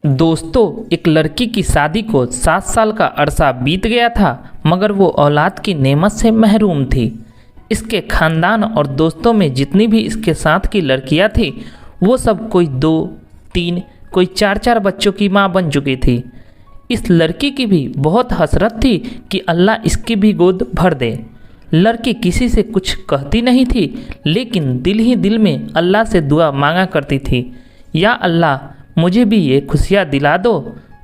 दोस्तों, एक लड़की की शादी को 7 साल का अरसा बीत गया था, मगर वो औलाद की नेमत से महरूम थी। इसके खानदान और दोस्तों में जितनी भी इसके साथ की लड़कियां थी, वो सब कोई 2, 3, कोई 4-4 बच्चों की माँ बन चुकी थी। इस लड़की की भी बहुत हसरत थी कि अल्लाह इसकी भी गोद भर दे। लड़की किसी से कुछ कहती नहीं थी, लेकिन दिल ही दिल में अल्लाह से दुआ मांगा करती थी, या अल्लाह मुझे भी ये खुशियाँ दिला दो।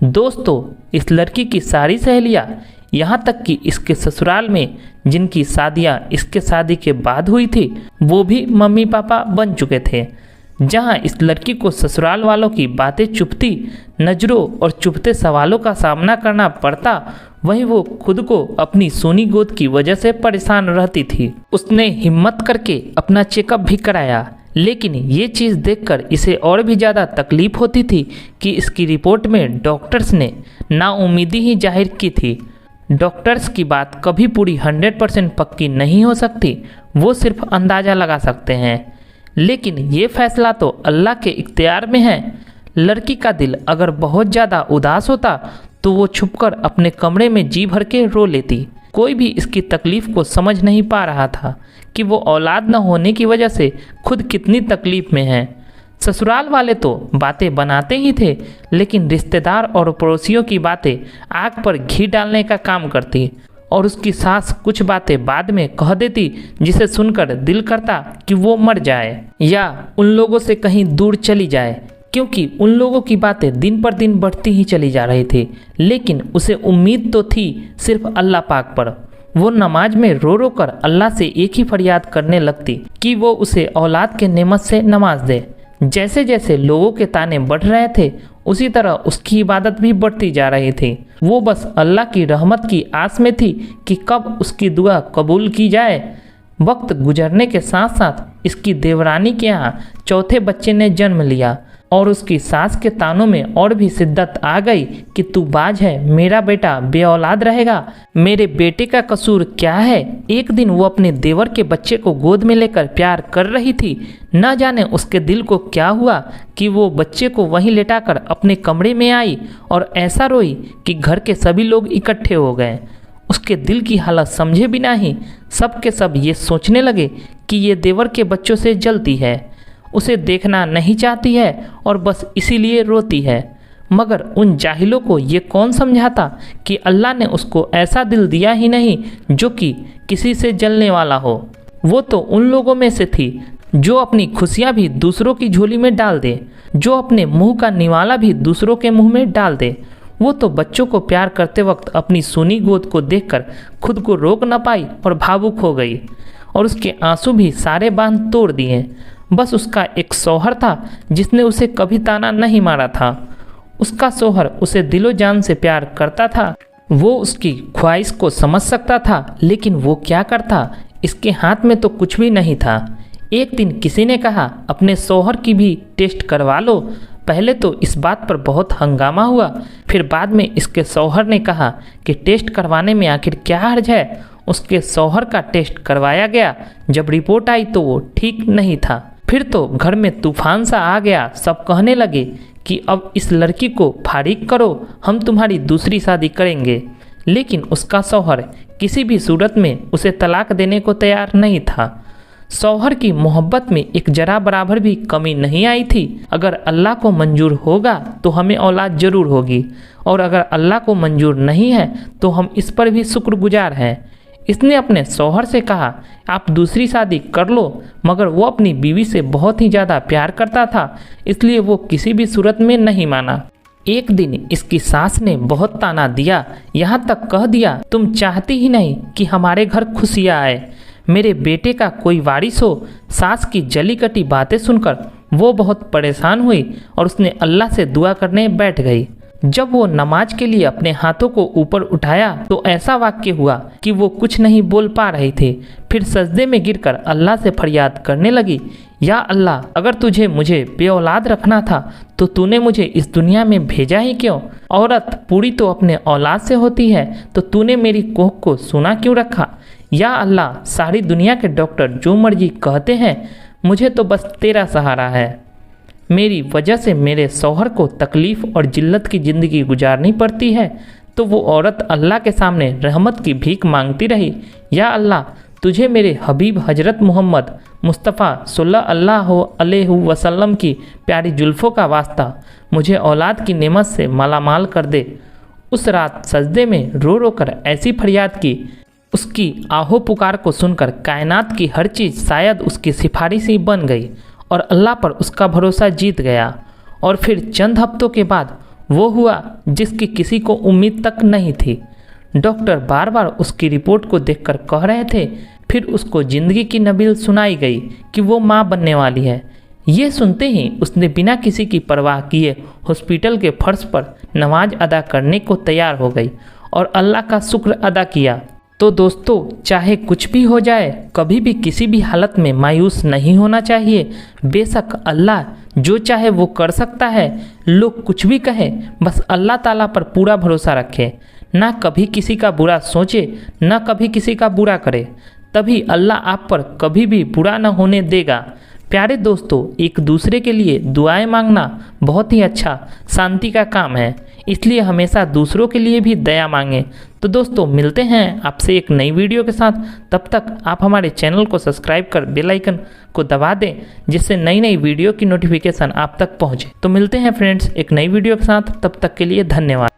दोस्तों, इस लड़की की सारी सहेलियाँ, यहाँ तक कि इसके ससुराल में जिनकी शादियाँ इसके शादी के बाद हुई थी, वो भी मम्मी पापा बन चुके थे। जहाँ इस लड़की को ससुराल वालों की बातें चुभती नज़रों और चुभते सवालों का सामना करना पड़ता, वहीं वो खुद को अपनी सोनी गोद की वजह से परेशान रहती थी। उसने हिम्मत करके अपना चेकअप भी कराया, लेकिन ये चीज़ देखकर इसे और भी ज़्यादा तकलीफ़ होती थी कि इसकी रिपोर्ट में डॉक्टर्स ने नाउम्मीदी ही जाहिर की थी। डॉक्टर्स की बात कभी पूरी 100% पक्की नहीं हो सकती, वो सिर्फ अंदाज़ा लगा सकते हैं। लेकिन ये फैसला तो अल्लाह के इख्तियार में है। लड़की का दिल अगर बहुत ज़्यादा उदास होता तो वो छुपकर अपने कमरे में जी भर के रो लेती। कोई भी इसकी तकलीफ़ को समझ नहीं पा रहा था कि वो औलाद न होने की वजह से खुद कितनी तकलीफ़ में है। ससुराल वाले तो बातें बनाते ही थे, लेकिन रिश्तेदार और पड़ोसियों की बातें आग पर घी डालने का काम करती, और उसकी सास कुछ बातें बाद में कह देती जिसे सुनकर दिल करता कि वो मर जाए या उन लोगों से कहीं दूर चली जाए, क्योंकि उन लोगों की बातें दिन पर दिन बढ़ती ही चली जा रही थी। लेकिन उसे उम्मीद तो थी सिर्फ अल्लाह पाक पर। वो नमाज में रो रो कर अल्लाह से एक ही फरियाद करने लगती कि वो उसे औलाद के नेमत से नवाज दे। जैसे जैसे लोगों के ताने बढ़ रहे थे, उसी तरह उसकी इबादत भी बढ़ती जा रही थी। वो बस अल्लाह की रहमत की आस में थी कि कब उसकी दुआ कबूल की जाए। वक्त गुजरने के साथ साथ इसकी देवरानी के यहाँ चौथे बच्चे ने जन्म लिया, और उसकी सास के तानों में और भी शिद्दत आ गई कि तू बाज है, मेरा बेटा बेऔलाद रहेगा, मेरे बेटे का कसूर क्या है। एक दिन वो अपने देवर के बच्चे को गोद में लेकर प्यार कर रही थी। न जाने उसके दिल को क्या हुआ कि वो बच्चे को वहीं लेटाकर अपने कमरे में आई और ऐसा रोई कि घर के सभी लोग इकट्ठे हो गए। उसके दिल की हालत समझे बिना ही सब के सब ये सोचने लगे कि ये देवर के बच्चों से जलती है, उसे देखना नहीं चाहती है और बस इसीलिए रोती है। मगर उन जाहिलों को ये कौन समझाता कि अल्लाह ने उसको ऐसा दिल दिया ही नहीं जो कि किसी से जलने वाला हो। वो तो उन लोगों में से थी जो अपनी खुशियाँ भी दूसरों की झोली में डाल दे, जो अपने मुंह का निवाला भी दूसरों के मुंह में डाल दे। वो तो बच्चों को प्यार करते वक्त अपनी सोनी गोद को देखकर खुद को रोक न पाई और भावुक हो गई, और उसके आंसू भी सारे बांध तोड़ दिए। बस उसका एक शौहर था जिसने उसे कभी ताना नहीं मारा था। उसका शौहर उसे दिलो जान से प्यार करता था। वो उसकी ख्वाहिश को समझ सकता था, लेकिन वो क्या करता, इसके हाथ में तो कुछ भी नहीं था। एक दिन किसी ने कहा, अपने शौहर की भी टेस्ट करवा लो। पहले तो इस बात पर बहुत हंगामा हुआ, फिर बाद में इसके शौहर ने कहा कि टेस्ट करवाने में आखिर क्या हर्ज है। उसके शौहर का टेस्ट करवाया गया। जब रिपोर्ट आई तो वो ठीक नहीं था। फिर तो घर में तूफान सा आ गया। सब कहने लगे कि अब इस लड़की को फारिग करो, हम तुम्हारी दूसरी शादी करेंगे। लेकिन उसका शौहर किसी भी सूरत में उसे तलाक देने को तैयार नहीं था। शौहर की मोहब्बत में एक जरा बराबर भी कमी नहीं आई थी। अगर अल्लाह को मंजूर होगा तो हमें औलाद जरूर होगी, और अगर अल्लाह को मंजूर नहीं है तो हम इस पर भी शुक्रगुजार हैं। इसने अपने शौहर से कहा, आप दूसरी शादी कर लो, मगर वो अपनी बीवी से बहुत ही ज़्यादा प्यार करता था, इसलिए वो किसी भी सूरत में नहीं माना। एक दिन इसकी सास ने बहुत ताना दिया, यहाँ तक कह दिया, तुम चाहती ही नहीं कि हमारे घर खुशियाँ आए, मेरे बेटे का कोई वारिस हो। सास की जली कटी बातें सुनकर वो बहुत परेशान हुई और उसने अल्लाह से दुआ करने बैठ गई। जब वो नमाज के लिए अपने हाथों को ऊपर उठाया तो ऐसा वाक्य हुआ कि वो कुछ नहीं बोल पा रही थी। फिर सजदे में गिरकर अल्लाह से फरियाद करने लगी, या अल्लाह, अगर तुझे मुझे बेऔलाद रखना था तो तूने मुझे इस दुनिया में भेजा ही क्यों? औरत पूरी तो अपने औलाद से होती है, तो तूने मेरी कोख को सूना क्यों रखा? या अल्लाह, सारी दुनिया के डॉक्टर जो मर्जी कहते हैं, मुझे तो बस तेरा सहारा है। मेरी वजह से मेरे शौहर को तकलीफ़ और जिल्लत की ज़िंदगी गुजारनी पड़ती है, तो वो औरत अल्लाह के सामने रहमत की भीख मांगती रही, या अल्लाह तुझे मेरे हबीब हजरत मोहम्मद मुस्तफ़ा सल्लल्लाहु अलैहि वसल्लम की प्यारी जुल्फ़ों का वास्ता, मुझे औलाद की नेमत से मालामाल कर दे। उस रात सजदे में रो रो कर ऐसी फरियाद की, उसकी आहो पुकार को सुनकर कायनात की हर चीज़ शायद उसकी सिफारिश ही बन गई और अल्लाह पर उसका भरोसा जीत गया। और फिर चंद हफ्तों के बाद वो हुआ जिसकी किसी को उम्मीद तक नहीं थी। डॉक्टर बार बार उसकी रिपोर्ट को देखकर कह रहे थे, फिर उसको ज़िंदगी की नबील सुनाई गई कि वो माँ बनने वाली है। ये सुनते ही उसने बिना किसी की परवाह किए हॉस्पिटल के फर्श पर नमाज अदा करने को तैयार हो गई और अल्लाह का शुक्र अदा किया। तो दोस्तों, चाहे कुछ भी हो जाए, कभी भी किसी भी हालत में मायूस नहीं होना चाहिए। बेशक अल्लाह जो चाहे वो कर सकता है। लोग कुछ भी कहे, बस अल्लाह ताला पर पूरा भरोसा रखे। ना कभी किसी का बुरा सोचे, ना कभी किसी का बुरा करे, तभी अल्लाह आप पर कभी भी बुरा न होने देगा। प्यारे दोस्तों, एक दूसरे के लिए दुआएं मांगना बहुत ही अच्छा शांति का काम है, इसलिए हमेशा दूसरों के लिए भी दया मांगें। तो दोस्तों, मिलते हैं आपसे एक नई वीडियो के साथ। तब तक आप हमारे चैनल को सब्सक्राइब कर बेल आइकन को दबा दें, जिससे नई नई वीडियो की नोटिफिकेशन आप तक पहुंचे। तो मिलते हैं फ्रेंड्स एक नई वीडियो के साथ, तब तक के लिए धन्यवाद।